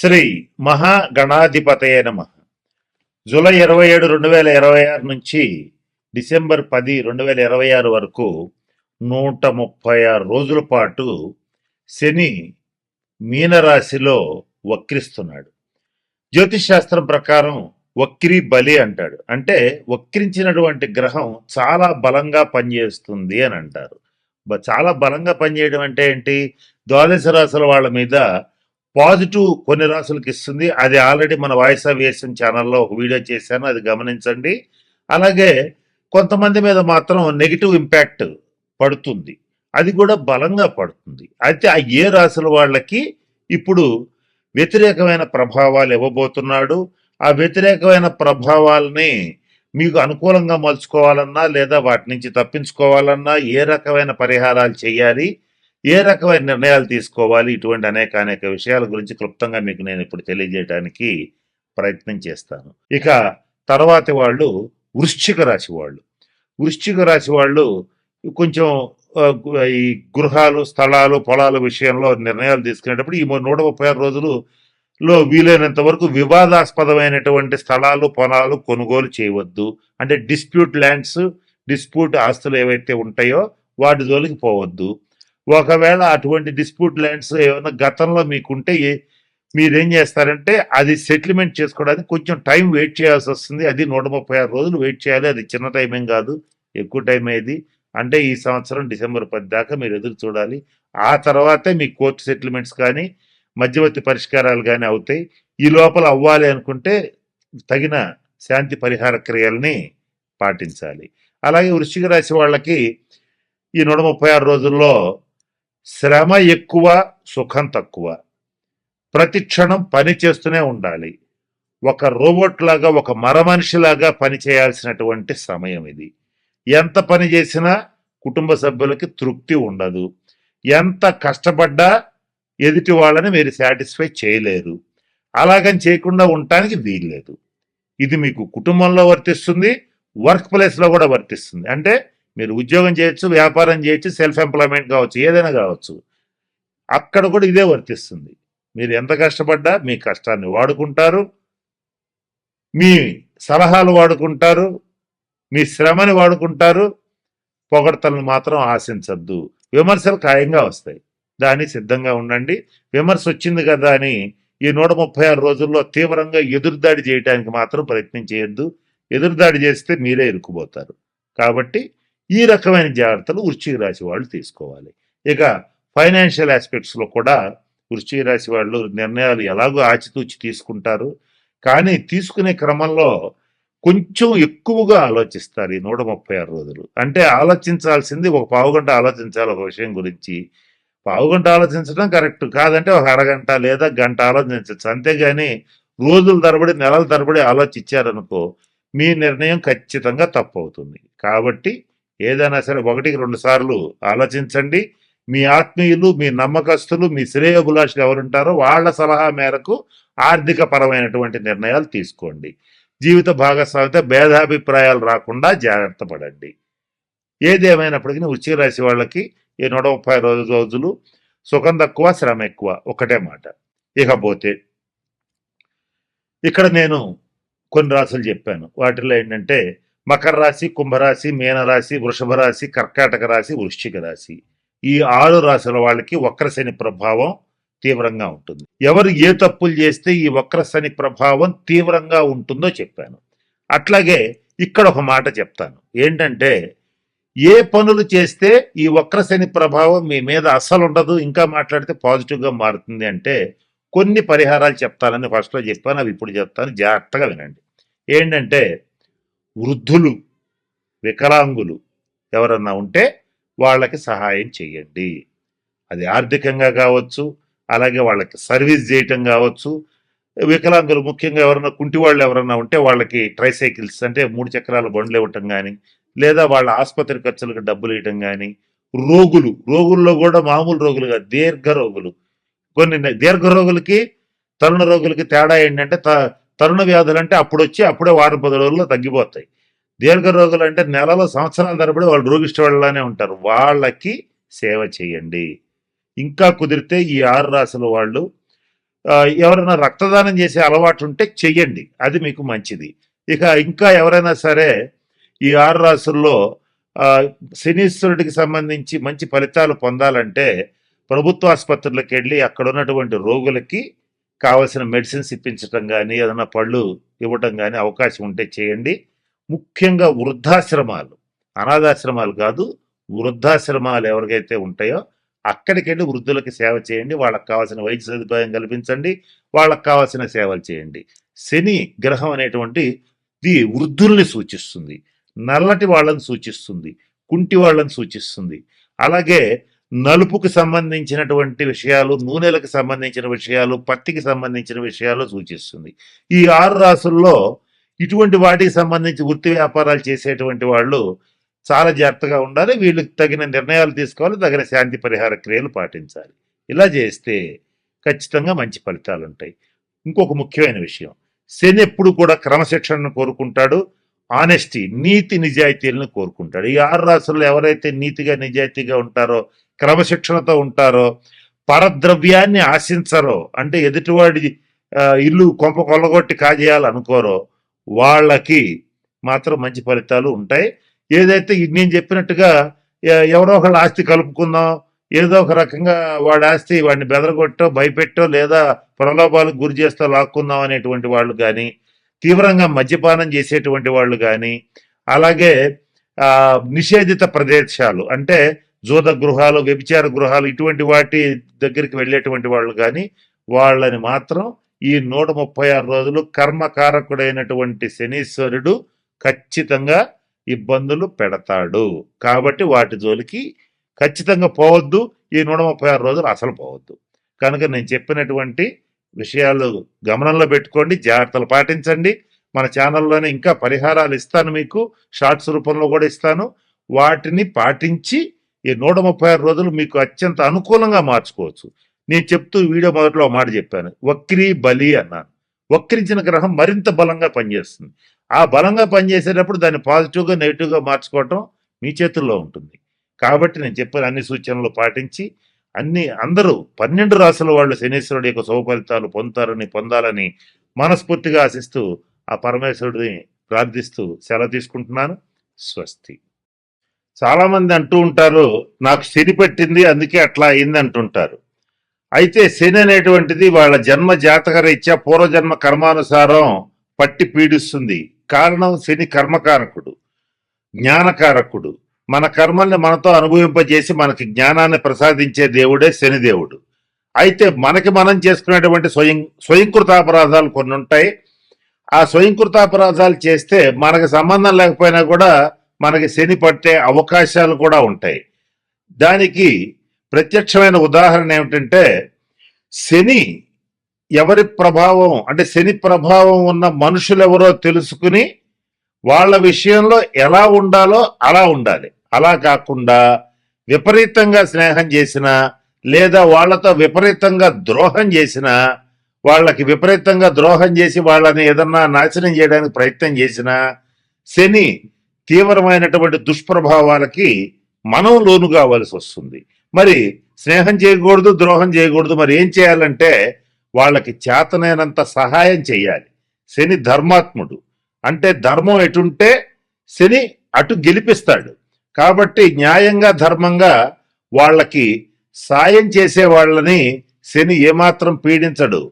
శ్రీ మహాగణాధిపతయ నమః. జూలై 27, 2026 నుంచి డిసెంబర్ 10, 2026 వరకు 136 రోజుల పాటు శని మీనరాశిలో వక్రిస్తున్నాడు. జ్యోతిష్ శాస్త్రం ప్రకారం వక్రి బలి అంటాడు. అంటే వక్రించినటువంటి గ్రహం చాలా బలంగా పనిచేస్తుంది అని అంటారు. చాలా బలంగా పనిచేయడం అంటే ఏంటి? ద్వాదశ రాశుల వాళ్ళ మీద పాజిటివ్ కొన్ని రాసులకు ఇస్తుంది. అది ఆల్రెడీ మన వాయిస్ ఆఫ్ ఏషియన్ ఛానల్లో ఒక వీడియో చేశాను, అది గమనించండి. అలాగే కొంతమంది మీద మాత్రం నెగిటివ్ ఇంపాక్ట్ పడుతుంది, అది కూడా బలంగా పడుతుంది. అయితే ఆ ఏ రాశుల వాళ్ళకి ఇప్పుడు వ్యతిరేకమైన ప్రభావాలు ఇవ్వబోతున్నాడు. ఆ వ్యతిరేకమైన ప్రభావాలని మీకు అనుకూలంగా మలుచుకోవాలన్నా లేదా వాటి నుంచి తప్పించుకోవాలన్నా ఏ రకమైన పరిహారాలు చేయాలి, ఏ రకమైన నిర్ణయాలు తీసుకోవాలి, ఇటువంటి అనేక విషయాల గురించి క్లుప్తంగా మీకు నేను ఇప్పుడు తెలియజేయడానికి ప్రయత్నం చేస్తాను. ఇక తర్వాతి వాళ్ళు వృశ్చిక రాశి వాళ్ళు. వృశ్చిక రాశి వాళ్ళు కొంచెం ఈ గృహాలు, స్థలాలు, పొలాల విషయంలో నిర్ణయాలు తీసుకునేటప్పుడు ఈ 136 రోజులలో వీలైనంత వరకు వివాదాస్పదమైనటువంటి స్థలాలు, పొలాలు కొనుగోలు చేయవద్దు. అంటే డిస్ప్యూట్ ల్యాండ్స్, డిస్ప్యూట్ ఆస్తులు ఏవైతే ఉంటాయో వాటి జోలికి పోవద్దు. ఒకవేళ అటువంటి డిస్ప్యూట్ ల్యాండ్స్ ఏమైనా గతంలో మీకుంటే మీరేం చేస్తారంటే అది సెటిల్మెంట్ చేసుకోవడానికి కొంచెం టైం వెయిట్ చేయాల్సి వస్తుంది. అది 136 రోజులు వెయిట్ చేయాలి. అది చిన్న టైం ఏం కాదు, ఎక్కువ టైం అయ్యేది. అంటే ఈ సంవత్సరం డిసెంబర్ 10 దాకా మీరు ఎదురు చూడాలి. ఆ తర్వాతే మీ కోర్టు సెటిల్మెంట్స్ కానీ మధ్యవర్తి పరిష్కారాలు కానీ అవుతాయి. ఈ లోపల అవ్వాలి అనుకుంటే తగిన శాంతి పరిహార క్రియల్ని పాటించాలి. అలాగే వృశ్చిక రాశి వాళ్ళకి ఈ 136 రోజుల్లో శ్రమ ఎక్కువ, సుఖం తక్కువ. ప్రతి క్షణం పని చేస్తూనే ఉండాలి. ఒక రోబోట్ లాగా, ఒక మరమనిషిలాగా పని చేయాల్సినటువంటి సమయం ఇది. ఎంత పని చేసినా కుటుంబ సభ్యులకి తృప్తి ఉండదు. ఎంత కష్టపడ్డా ఎదుటి వాళ్ళని మీరు సాటిస్ఫై చేయలేరు. అలాగని చేయకుండా ఉండటానికి వీల్లేదు. ఇది మీకు కుటుంబంలో వర్తిస్తుంది, వర్క్ ప్లేస్లో కూడా వర్తిస్తుంది. అంటే మీరు ఉద్యోగం చేయొచ్చు, వ్యాపారం చేయొచ్చు, సెల్ఫ్ ఎంప్లాయ్మెంట్ కావచ్చు, ఏదైనా కావచ్చు, అక్కడ కూడా ఇదే వర్తిస్తుంది. మీరు ఎంత కష్టపడ్డా మీ కష్టాన్ని వాడుకుంటారు, మీ సలహాలు వాడుకుంటారు, మీ శ్రమని వాడుకుంటారు. పొగడ్తలను మాత్రం ఆశించద్దు. విమర్శలు ఖాయంగా వస్తాయి, దానికి సిద్ధంగా ఉండండి. విమర్శ వచ్చింది కదా అని ఈ 136 రోజుల్లో తీవ్రంగా ఎదురుదాడి చేయడానికి మాత్రం ప్రయత్నం చేయొద్దు. ఎదురుదాడి చేస్తే మీరే ఇరుక్కుపోతారు. కాబట్టి ఈ రకమైన జాగ్రత్తలు వృశ్చిక రాశి వాళ్ళు తీసుకోవాలి. ఇక ఫైనాన్షియల్ ఆస్పెక్ట్స్లో కూడా వృశ్చిక రాశి వాళ్ళు నిర్ణయాలు ఎలాగో ఆచితూచి తీసుకుంటారు. కానీ తీసుకునే క్రమంలో కొంచెం ఎక్కువగా ఆలోచిస్తారు ఈ 136 రోజులు. అంటే ఆలోచించాల్సింది ఒక పావుగంట ఆలోచించాలి ఒక విషయం గురించి. పావుగంట ఆలోచించడం కరెక్ట్ కాదంటే ఒక అరగంట లేదా గంట ఆలోచించవచ్చు. అంతేగాని రోజుల తరబడి, నెలల తరబడి ఆలోచించారనుకో మీ నిర్ణయం ఖచ్చితంగా తప్పు అవుతుంది. కాబట్టి ఏదైనా సరే 1-2 సార్లు ఆలోచించండి. మీ ఆత్మీయులు, మీ నమ్మకస్తులు, మీ శ్రేయోభిలాషులు ఎవరుంటారో వాళ్ళ సలహా మేరకు ఆర్థిక పరమైనటువంటి నిర్ణయాలు తీసుకోండి. జీవిత భాగస్వామితో భేదాభిప్రాయాలు రాకుండా జాగ్రత్త పడండి. ఏదేమైనప్పటికీ వృశ్చిక రాశి వాళ్ళకి ఈ 136 రోజులు సుఖం తక్కువ, శ్రమ ఎక్కువ, ఒకటే మాట. ఇకపోతే ఇక్కడ నేను కొన్ని రాశులు చెప్పాను. వాటిలో ఏంటంటే మకర రాశి, కుంభరాశి, మీనరాశి, వృషభ రాశి, కర్కాటక రాశి, వృశ్చిక రాశి. ఈ 6 రాశుల వాళ్ళకి వక్రశని ప్రభావం తీవ్రంగా ఉంటుంది. ఎవరు ఏ తప్పులు చేస్తే ఈ వక్రశని ప్రభావం తీవ్రంగా ఉంటుందో చెప్పాను. అట్లాగే ఇక్కడ ఒక మాట చెప్తాను. ఏంటంటే ఏ పనులు చేస్తే ఈ వక్రశని ప్రభావం మీ మీద అస్సలు ఉండదు, ఇంకా మాట్లాడితే పాజిటివ్గా మారుతుంది అంటే కొన్ని పరిహారాలు చెప్తానని ఫస్ట్లో చెప్పాను, అవి ఇప్పుడు చెప్తాను, జాగ్రత్తగా వినండి. ఏంటంటే వృద్ధులు, వికలాంగులు ఎవరన్నా ఉంటే వాళ్ళకి సహాయం చేయండి. అది ఆర్థికంగా కావచ్చు, అలాగే వాళ్ళకి సర్వీస్ చేయటం కావచ్చు. వికలాంగులు ముఖ్యంగా ఎవరన్నా కుంటి వాళ్ళు ఎవరన్నా ఉంటే వాళ్ళకి ట్రైసైకిల్స్ అంటే 3 చక్రాల బండ్లు ఇవ్వటం కానీ, లేదా వాళ్ళ ఆసుపత్రి ఖర్చులకు డబ్బులు ఇవ్వటం కానీ. రోగుల్లో కూడా మామూలు రోగులుగా దీర్ఘ రోగులు, కొన్ని దీర్ఘ రోగులకి తరుణ రోగులకి తేడా ఏంటంటే తరుణ వ్యాధులు అంటే అప్పుడే వారం 10 రోజుల్లో తగ్గిపోతాయి. దీర్ఘ రోగులు అంటే నెలలో, సంవత్సరాల తరబడి వాళ్ళు రోగిష్టి వాళ్ళనే ఉంటారు. వాళ్ళకి సేవ చేయండి. ఇంకా కుదిరితే ఈ 6 రాశుల వాళ్ళు ఆ, ఎవరైనా రక్తదానం చేసే అలవాటు ఉంటే చెయ్యండి, అది మీకు మంచిది. ఇక ఇంకా ఎవరైనా సరే ఈ 6 రాసుల్లో ఆ, శనీశ్వరుడికి సంబంధించి మంచి ఫలితాలు పొందాలంటే ప్రభుత్వ ఆసుపత్రులకు వెళ్ళి అక్కడ ఉన్నటువంటి రోగులకి కావలసిన మెడిసిన్స్ ఇప్పించటం కానీ ఏదైనా పళ్ళు ఇవ్వటం కానీ అవకాశం ఉంటే చేయండి. ముఖ్యంగా వృద్ధాశ్రమాలు, అనాథాశ్రమాలు కాదు, వృద్ధాశ్రమాలు ఎవరికైతే ఉంటాయో అక్కడికి వెళ్ళి వృద్ధులకి సేవ చేయండి. వాళ్ళకి కావాల్సిన వైద్య సదుపాయం కల్పించండి, వాళ్ళకి కావాల్సిన సేవలు చేయండి. శని గ్రహం అనేటువంటిది వృద్ధుల్ని సూచిస్తుంది, నల్లటి వాళ్ళని సూచిస్తుంది, కుంటి వాళ్ళని సూచిస్తుంది. అలాగే నలుపుకి సంబంధించినటువంటి విషయాలు, నూనెలకు సంబంధించిన విషయాలు, పత్తికి సంబంధించిన విషయాలు సూచిస్తుంది. ఈ 6 రాసుల్లో ఇటువంటి వాటికి సంబంధించి వృత్తి వ్యాపారాలు చేసేటువంటి వాళ్ళు చాలా జాగ్రత్తగా ఉండాలి. వీళ్ళకి తగిన నిర్ణయాలు తీసుకోవాలి, తగిన శాంతి పరిహార క్రియలు పాటించాలి. ఇలా చేస్తే ఖచ్చితంగా మంచి ఫలితాలు ఉంటాయి. ఇంకొక ముఖ్యమైన విషయం, శని ఎప్పుడు కూడా క్రమశిక్షణను కోరుకుంటాడు, ఆనెస్టీ, నీతి నిజాయితీలను కోరుకుంటాడు. ఈ 6 రాసుల్లో ఎవరైతే నీతిగా నిజాయితీగా ఉంటారో, క్రమశిక్షణతో ఉంటారో, పరద్రవ్యాన్ని ఆశించరో, అంటే ఎదుటివాడి ఇల్లు కొంప కొల్లగొట్టి కాజేయాలనుకోరో, వాళ్ళకి మాత్రం మంచి ఫలితాలు ఉంటాయి. ఏదైతే నేను చెప్పినట్టుగా ఎవరో ఒకళ్ళ ఆస్తి కలుపుకుందాం, ఏదో ఒక రకంగా వాడి ఆస్తి వాడిని బెదరగొట్టో భయపెట్టో లేదా ప్రలోభాలకు గురి చేస్తూ లాక్కుందాం అనేటువంటి వాళ్ళు కానీ, తీవ్రంగా మద్యపానం చేసేటువంటి వాళ్ళు కానీ, అలాగే నిషేధిత ప్రదేశాలు అంటే జూద గృహాలు, వ్యభిచార గృహాలు, ఇటువంటి వాటి దగ్గరికి వెళ్ళేటువంటి వాళ్ళు కానీ, వాళ్ళని మాత్రం ఈ 136 రోజులు కర్మకారకుడైనటువంటి శనీశ్వరుడు ఖచ్చితంగా ఇబ్బందులు పెడతాడు. కాబట్టి వాటి జోలికి ఖచ్చితంగా పోవద్దు. ఈ 136 రోజులు అసలు పోవద్దు. కనుక నేను చెప్పినటువంటి విషయాలు గమనంలో పెట్టుకోండి, జాగ్రత్తలు పాటించండి. మన ఛానల్లోనే ఇంకా పరిహారాలు ఇస్తాను, మీకు షార్ట్స్ రూపంలో కూడా ఇస్తాను. వాటిని పాటించి ఈ 136 రోజులు మీకు అత్యంత అనుకూలంగా మార్చుకోవచ్చు. నేను చెప్తూ వీడియో మొదట్లో మాట చెప్పాను, వక్రీ బలి అన్నాను. వక్రించిన గ్రహం మరింత బలంగా పనిచేస్తుంది. ఆ బలంగా పనిచేసేటప్పుడు దాన్ని పాజిటివ్గా నెగిటివ్గా మార్చుకోవటం మీ చేతుల్లో ఉంటుంది. కాబట్టి నేను చెప్పిన అన్ని సూచనలు పాటించి అందరూ 12 రాసుల వాళ్ళు శనీశ్వరుడు యొక్క శుభ ఫలితాలు పొందాలని మనస్ఫూర్తిగా ఆశిస్తూ ఆ పరమేశ్వరుడిని ప్రార్థిస్తూ సెలవు తీసుకుంటున్నాను. స్వస్తి. చాలా మంది అంటూ ఉంటారు, నాకు శని పట్టింది అందుకే అట్లా అయింది అంటుంటారు. అయితే శని అనేటువంటిది వాళ్ళ జన్మ జాతక రీత్యా పూర్వజన్మ కర్మానుసారం పట్టి పీడిస్తుంది. కారణం శని కర్మకారకుడు, జ్ఞానకారకుడు. మన కర్మల్ని మనతో అనుభవింపజేసి మనకి జ్ఞానాన్ని ప్రసాదించే దేవుడే శనిదేవుడు. అయితే మనకి మనం చేసుకునేటువంటి స్వయంకృతాపరాధాలు కొన్ని ఉంటాయి. ఆ స్వయంకృతాపరాధాలు చేస్తే మనకి సంబంధం లేకపోయినా కూడా మనకి శని పట్టే అవకాశాలు కూడా ఉంటాయి. దానికి ప్రత్యక్షమైన ఉదాహరణ ఏమిటంటే, శని ఎవరి ప్రభావం అంటే శని ప్రభావం ఉన్న మనుషులు ఎవరో తెలుసుకుని వాళ్ళ విషయంలో ఎలా ఉండాలో అలా ఉండాలి. అలా కాకుండా విపరీతంగా స్నేహం చేసినా లేదా వాళ్ళతో విపరీతంగా ద్రోహం చేసినా, వాళ్ళకి విపరీతంగా ద్రోహం చేసి వాళ్ళని ఏదన్నా నాశనం చేయడానికి ప్రయత్నం చేసినా శని తీవ్రమైనటువంటి దుష్ప్రభావాలకి మనం లోను కావాల్సి వస్తుంది. మరి స్నేహం చేయకూడదు, ద్రోహం చేయకూడదు. మరి ఏం చేయాలంటే వాళ్ళకి చేతనైనంత సహాయం చేయాలి. శని ధర్మాత్ముడు, అంటే ధర్మం ఎటుంటే శని అటు గెలిపిస్తాడు. కాబట్టి న్యాయంగా ధర్మంగా వాళ్ళకి సాయం చేసే వాళ్ళని శని ఏమాత్రం పీడించడు.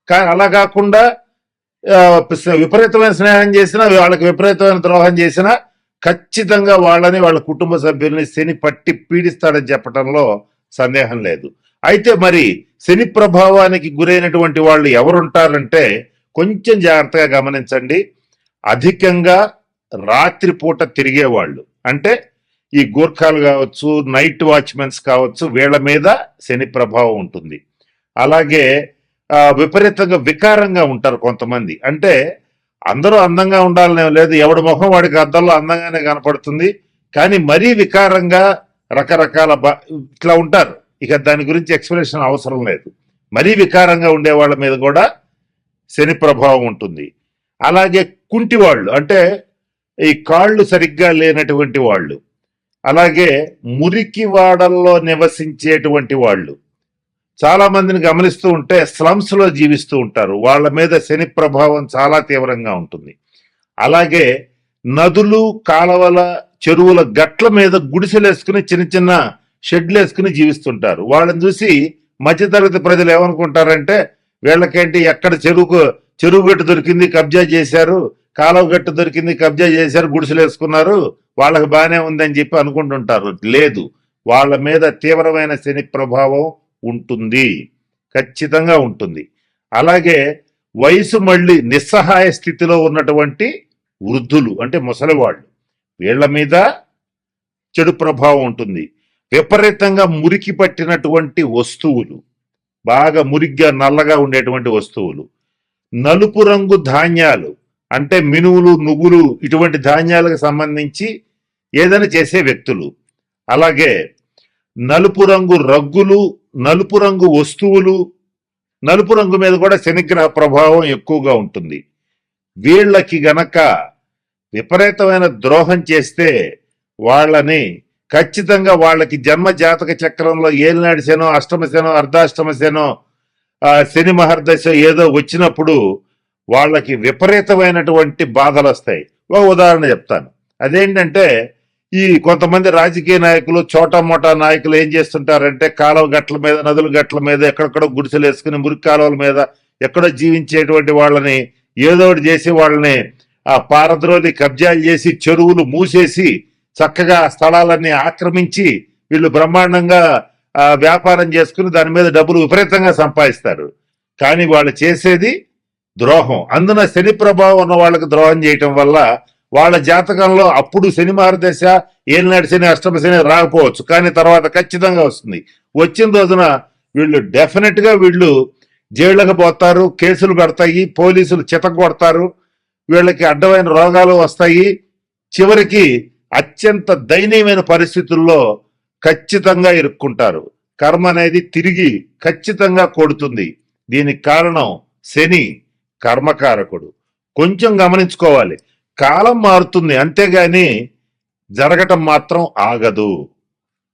కానీ అలా కాకుండా విపరీతమైన స్నేహం చేసినా, వాళ్ళకి విపరీతమైన ద్రోహం చేసినా ఖచ్చితంగా వాళ్ళని వాళ్ళ కుటుంబ సభ్యుల్ని శని పట్టి పీడిస్తాడని చెప్పడంలో సందేహం లేదు. అయితే మరి శని ప్రభావానికి గురైనటువంటి వాళ్ళు ఎవరుంటారంటే కొంచెం జాగ్రత్తగా గమనించండి. అధికంగా రాత్రిపూట తిరిగేవాళ్ళు, అంటే ఈ గూర్ఖాలు కావచ్చు, నైట్ వాచ్మెన్స్ కావచ్చు, వీళ్ళ మీద శని ప్రభావం ఉంటుంది. అలాగే విపరీతంగా వికారంగా ఉంటారు కొంతమంది. అంటే అందరూ అందంగా ఉండాలనే లేదు, ఎవడి ముఖం వాడికి అద్దంలో అందంగానే కనపడుతుంది. కానీ మరీ వికారంగా రకరకాల ఇట్లా ఉంటారు. ఇక దాని గురించి ఎక్స్ప్లెనేషన్ అవసరం లేదు. మరీ వికారంగా ఉండే వాళ్ళ మీద కూడా శని ప్రభావం ఉంటుంది. అలాగే కుంటివాళ్ళు, అంటే ఈ కాళ్ళు సరిగ్గా లేనటువంటి వాళ్ళు, అలాగే మురికి వాడల్లో నివసించేటువంటి వాళ్ళు, చాలా మందిని గమనిస్తూ ఉంటే స్లమ్స్ లో జీవిస్తూ ఉంటారు. వాళ్ళ మీద శని ప్రభావం చాలా తీవ్రంగా ఉంటుంది. అలాగే నదులు, కాలవల, చెరువుల గట్ల మీద గుడిసెలు వేసుకుని చిన్న చిన్న షెడ్లు వేసుకుని జీవిస్తుంటారు. వాళ్ళని చూసి మధ్యతరగతి ప్రజలు ఏమనుకుంటారంటే, వీళ్ళకేంటి ఎక్కడ చెరువు గట్టు దొరికింది కబ్జా చేశారు, కాలువ గట్టు దొరికింది కబ్జా చేశారు, గుడిసెలు వేసుకున్నారు, వాళ్ళకి బాగానే ఉందని చెప్పి అనుకుంటుంటారు. లేదు, వాళ్ళ మీద తీవ్రమైన శని ప్రభావం ఉంటుంది, ఖచ్చితంగా ఉంటుంది. అలాగే వయసు మళ్ళీ నిస్సహాయ స్థితిలో ఉన్నటువంటి వృద్ధులు అంటే ముసలివాళ్ళు, వీళ్ళ మీద చెడు ప్రభావం ఉంటుంది. విపరీతంగా మురికి పట్టినటువంటి వస్తువులు, బాగా మురిగ్గా నల్లగా ఉండేటువంటి వస్తువులు, నలుపు రంగు ధాన్యాలు అంటే మినువులు, నువ్వులు, ఇటువంటి ధాన్యాలకు సంబంధించి ఏదైనా చేసే వ్యక్తులు, అలాగే నలుపు రంగు రగ్గులు, నలుపు రంగు వస్తువులు, నలుపు రంగు మీద కూడా శనిగ్రహ ప్రభావం ఎక్కువగా ఉంటుంది. వీళ్ళకి గనక విపరీతమైన ద్రోహం చేస్తే వాళ్ళని ఖచ్చితంగా వాళ్ళకి జన్మ జాతక చక్రంలో ఏలినాడి శనో, అష్టమ శనో, అర్ధాష్టమ శనో, శని మహర్దశ ఏదో వచ్చినప్పుడు వాళ్ళకి విపరీతమైనటువంటి బాధలు వస్తాయి. ఒక ఉదాహరణ చెప్తాను. అదేంటంటే, ఈ కొంతమంది రాజకీయ నాయకులు, చోటా మోటా నాయకులు ఏం చేస్తుంటారంటే, కాలువ గట్ల మీద, నదుల గట్ల మీద ఎక్కడెక్కడో గుడిసెలు వేసుకుని మురికి కాలువల మీద ఎక్కడో జీవించేటువంటి వాళ్ళని ఏదో ఒకటి చేసి వాళ్ళని పారద్రోలి కబ్జాలు చేసి చెరువులు మూసేసి చక్కగా స్థలాలన్నీ ఆక్రమించి వీళ్ళు బ్రహ్మాండంగా వ్యాపారం చేసుకుని దాని మీద డబ్బులు విపరీతంగా సంపాదిస్తారు. కానీ వాళ్ళు చేసేది ద్రోహం. అందున శని ప్రభావం ఉన్న వాళ్ళకి ద్రోహం చేయటం వల్ల వాళ్ళ జాతకంలో అప్పుడు శని మహర్దశ, ఏలినాటి శని, అష్టమ శని రాకపోవచ్చు, కానీ తర్వాత ఖచ్చితంగా వస్తుంది. వచ్చిన రోజున వీళ్ళు డెఫినెట్ గా వీళ్ళు జైళ్ళకి పోతారు, కేసులు పెడతాయి, పోలీసులు చితగొడతారు, వీళ్ళకి అడ్డమైన రోగాలు వస్తాయి. చివరికి అత్యంత దయనీయమైన పరిస్థితుల్లో ఖచ్చితంగా ఇరుక్కుంటారు. కర్మ అనేది తిరిగి ఖచ్చితంగా కొడుతుంది. దీనికి కారణం శని, కర్మకారకుడు. కొంచెం గమనించుకోవాలి, కాలం మారుతుంది, అంతేగాని జరగటం మాత్రం ఆగదు.